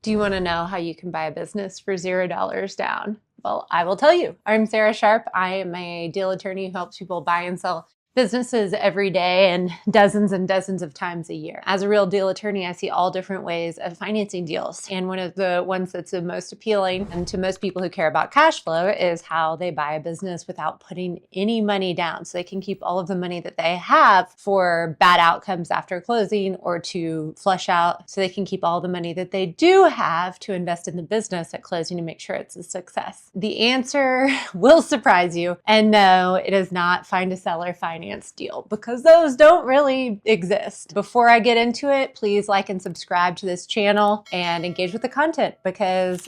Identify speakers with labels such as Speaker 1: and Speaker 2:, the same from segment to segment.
Speaker 1: Do you want to know how you can buy a business for $0 down? Well, I will tell you. I'm Sarah Sharp. I am a deal attorney who helps people buy and sell businesses every day and dozens of times a year. As a real deal attorney, I see all different ways of financing deals. And one of the ones that's the most appealing and to most people who care about cash flow is how they buy a business without putting any money down. So they can keep all of the money that they have for bad outcomes after closing or to flush out. So they can keep all the money that they do have to invest in the business at closing to make sure it's a success. The answer will surprise you. And no, it is not find a seller finance deal, because those don't really exist. Before I get into it, please like and subscribe to this channel and engage with the content,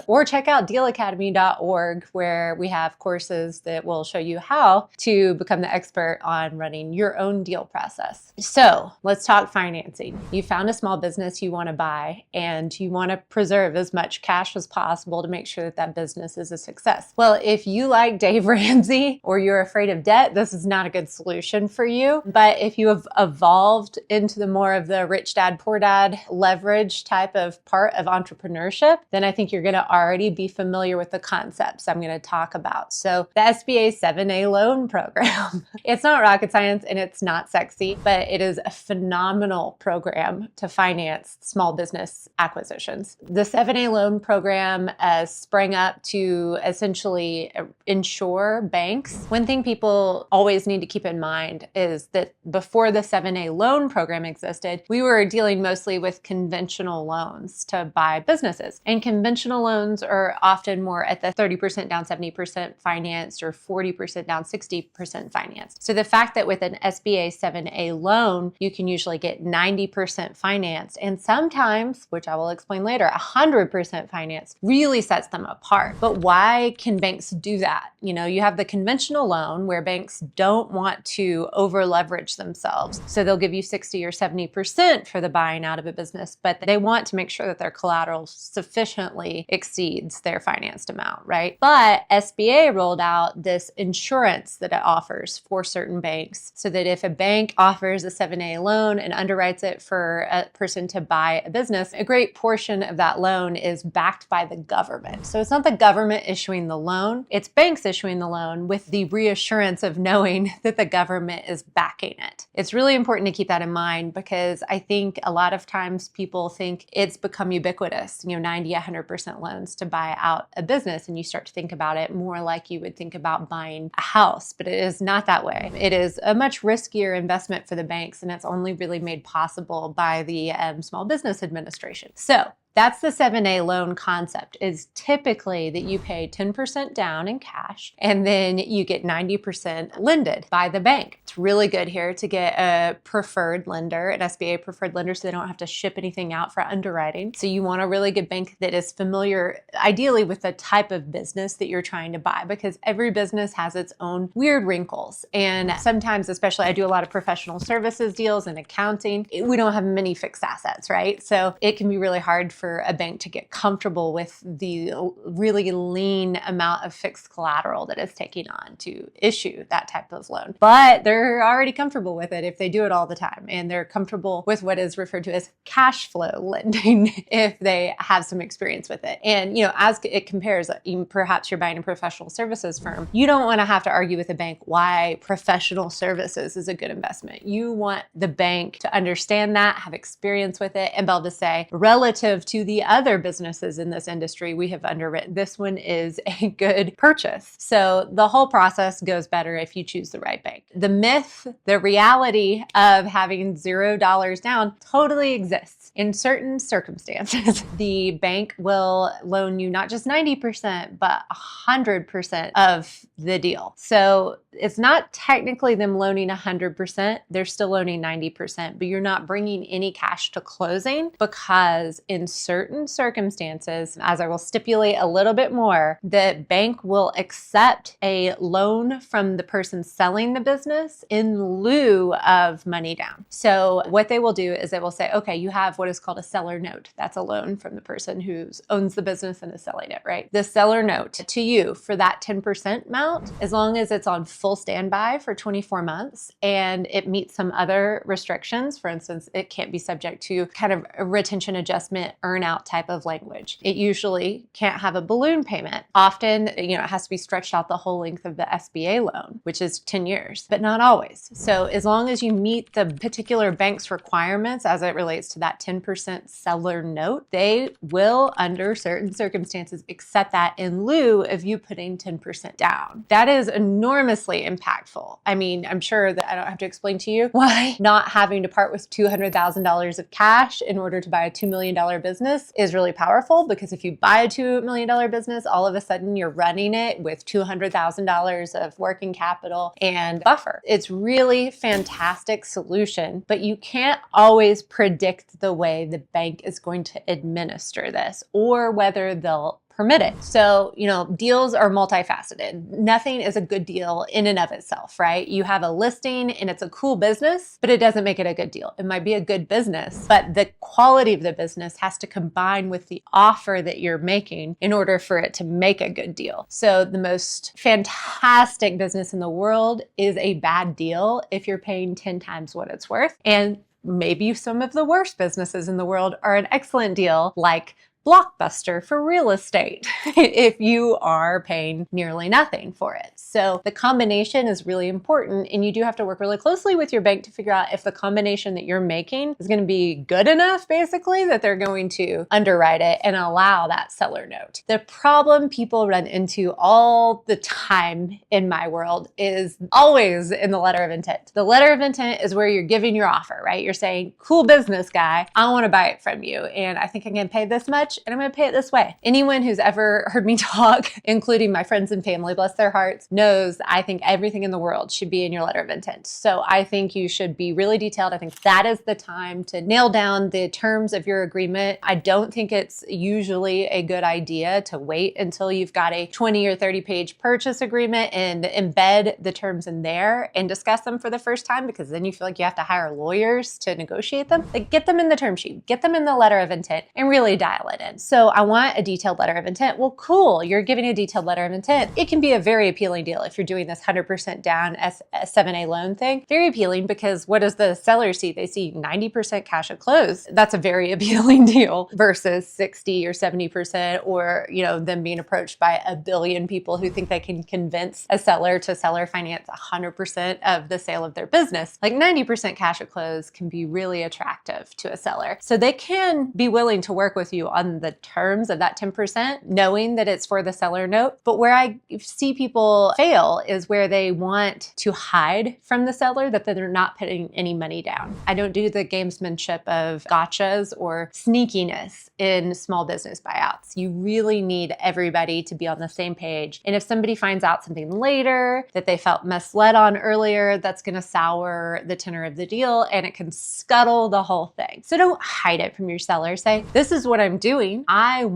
Speaker 1: or check out dealacademy.org, where we have courses that will show you how to become the expert on running your own deal process. So let's talk financing. You found a small business you want to buy and you want to preserve as much cash as possible to make sure that that business is a success. Well, if you like Dave Ramsey or you're afraid of debt, this is not a good solution for you. But if you have evolved into the more of the rich dad, poor dad leverage type of part of entrepreneurship, then I think you're going to already be familiar with the concepts I'm going to talk about. So the SBA 7A loan program, it's not rocket science and it's not sexy, but it is a phenomenal program to finance small business acquisitions. The 7A loan program sprang up to essentially insure banks. One thing people always need to keep in mind is that before the 7A loan program existed, we were dealing mostly with conventional loans to buy businesses. And conventional loans are often more at the 30% down, 70% financed, or 40% down, 60% financed. So the fact that with an SBA 7A loan, you can usually get 90% financed, and sometimes, which I will explain later, 100% financed, really sets them apart. But why can banks do that? You know, you have the conventional loan where banks don't want to over leverage themselves. So they'll give you 60 or 70% for the buying out of a business, but they want to make sure that their collateral sufficiently exceeds their financed amount, right? But SBA rolled out this insurance that it offers for certain banks, so that if a bank offers a 7A loan and underwrites it for a person to buy a business, a great portion of that loan is backed by the government. So it's not the government issuing the loan, it's banks issuing the loan with the reassurance of knowing that the government is backing it. It's really important to keep that in mind, because I think a lot of times people think it's become ubiquitous, 90, 100% loans to buy out a business. And you start to think about it more like you would think about buying a house, but it is not that way. It is a much riskier investment for the banks, and it's only really made possible by the Small Business Administration. So that's the 7A loan concept, is typically that you pay 10% down in cash and then you get 90% lended by the bank. It's really good here to get a preferred lender, an SBA preferred lender, so they don't have to ship anything out for underwriting. So you want a really good bank that is familiar, ideally, with the type of business that you're trying to buy, because every business has its own weird wrinkles. And sometimes, especially, I do a lot of professional services deals and accounting. We don't have many fixed assets, right? So it can be really hard for a bank to get comfortable with the really lean amount of fixed collateral that it's taking on to issue that type of loan. But they're already comfortable with it if they do it all the time, and they're comfortable with what is referred to as cash flow lending if they have some experience with it. And as it compares, perhaps you're buying a professional services firm, you don't want to have to argue with a bank why professional services is a good investment. You want the bank to understand that, have experience with it, and be able to say, relative to the other businesses in this industry we have underwritten, this one is a good purchase. So the whole process goes better if you choose the right bank. The myth, the reality of having $0 down totally exists. In certain circumstances, the bank will loan you not just 90%, but 100% of the deal. So it's not technically them loaning 100%, they're still loaning 90%, but you're not bringing any cash to closing, because in certain circumstances, as I will stipulate a little bit more, the bank will accept a loan from the person selling the business in lieu of money down. So what they will do is they will say, okay, you have what is called a seller note. That's a loan from the person who owns the business and is selling it, right? The seller note to you for that 10% amount, as long as it's on full standby for 24 months and it meets some other restrictions. For instance, it can't be subject to kind of a retention adjustment earn-out type of language. It usually can't have a balloon payment. Often, it has to be stretched out the whole length of the SBA loan, which is 10 years, but not always. So as long as you meet the particular bank's requirements as it relates to that 10% seller note, they will, under certain circumstances, accept that in lieu of you putting 10% down. That is enormously impactful. I mean, I'm sure that I don't have to explain to you why not having to part with $200,000 of cash in order to buy a $2 million business is really powerful, because if you buy a $2 million business, all of a sudden you're running it with $200,000 of working capital and buffer. It's really fantastic solution, but you can't always predict the way the bank is going to administer this or whether they'll permit it. So, deals are multifaceted. Nothing is a good deal in and of itself, right? You have a listing and it's a cool business, but it doesn't make it a good deal. It might be a good business, but the quality of the business has to combine with the offer that you're making in order for it to make a good deal. So the most fantastic business in the world is a bad deal if you're paying 10 times what it's worth. And maybe some of the worst businesses in the world are an excellent deal, like Blockbuster for real estate, if you are paying nearly nothing for it. So the combination is really important, and you do have to work really closely with your bank to figure out if the combination that you're making is going to be good enough, basically, that they're going to underwrite it and allow that seller note. The problem people run into all the time in my world is always in the letter of intent. The letter of intent is where you're giving your offer, right? You're saying, cool business guy, I want to buy it from you, and I think I can pay this much, and I'm going to pay it this way. Anyone who's ever heard me talk, including my friends and family, bless their hearts, knows I think everything in the world should be in your letter of intent. So I think you should be really detailed. I think that is the time to nail down the terms of your agreement. I don't think it's usually a good idea to wait until you've got a 20 or 30 page purchase agreement and embed the terms in there and discuss them for the first time, because then you feel like you have to hire lawyers to negotiate them. Like, get them in the term sheet, get them in the letter of intent, and really dial it in. So I want a detailed letter of intent. Well, cool. You're giving a detailed letter of intent. It can be a very appealing deal if you're doing this 100% down as a 7A loan thing. Very appealing, because what does the seller see? They see 90% cash at close. That's a very appealing deal versus 60 or 70%, or, them being approached by a billion people who think they can convince a seller to seller finance 100% of the sale of their business. Like, 90% cash at close can be really attractive to a seller. So they can be willing to work with you on the terms of that 10%, knowing that it's for the seller note. But where I see people fail is where they want to hide from the seller that they're not putting any money down. I don't do the gamesmanship of gotchas or sneakiness in small business buyouts. You really need everybody to be on the same page. And if somebody finds out something later that they felt misled on earlier, that's going to sour the tenor of the deal, and it can scuttle the whole thing. So don't hide it from your seller. Say, this is what I'm doing. I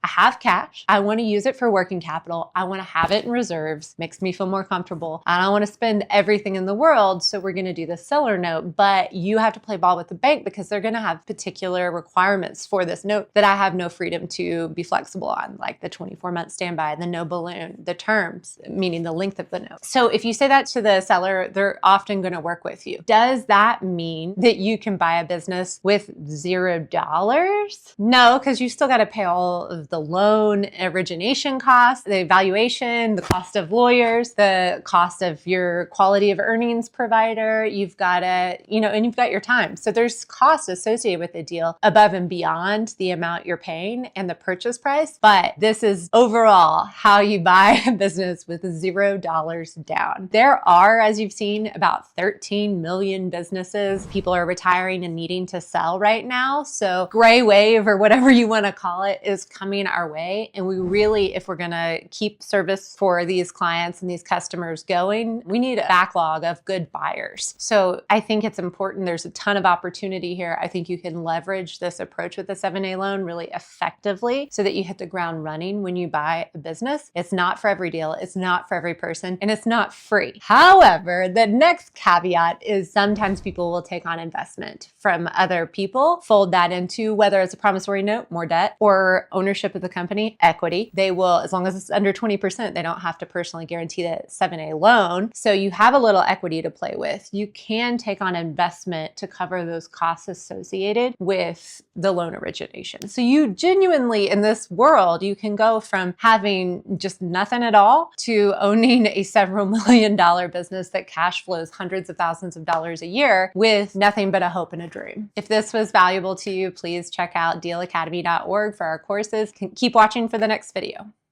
Speaker 1: have cash. I want to use it for working capital. I want to have it in reserves. Makes me feel more comfortable. I don't want to spend everything in the world. So we're going to do the seller note, but you have to play ball with the bank, because they're going to have particular requirements for this note that I have no freedom to be flexible on, like the 24-month standby, the no balloon, the terms, meaning the length of the note. So if you say that to the seller, they're often going to work with you. Does that mean that you can buy a business with $0? No, because you still got to pay all of the loan origination costs, the evaluation, the cost of lawyers, the cost of your quality of earnings provider. You've got to, and you've got your time. So there's costs associated with the deal above and beyond the amount you're paying and the purchase price. But this is overall how you buy a business with $0 down. There are, as you've seen, about 13 million businesses. People are retiring and needing to sell right now. So gray wave, or whatever you want to call it, is coming our way. And we really, if we're going to keep service for these clients and these customers going, we need a backlog of good buyers. So I think it's important. There's a ton of opportunity here. I think you can leverage this approach with the 7A loan really effectively so that you hit the ground running when you buy a business. It's not for every deal. It's not for every person, and it's not free. However, the next caveat is sometimes people will take on investment from other people, fold that into, whether it's a promissory note, more debt, or ownership of the company, equity. They will, as long as it's under 20%, they don't have to personally guarantee that 7A loan. So you have a little equity to play with. You can take on investment to cover those costs associated with the loan origination. So you genuinely, in this world, you can go from having just nothing at all to owning a several $1,000,000 business that cash flows hundreds of thousands of dollars a year with nothing but a hope and a dream. If this was valuable to you, please check out dealacademy.org for our courses. Keep watching for the next video.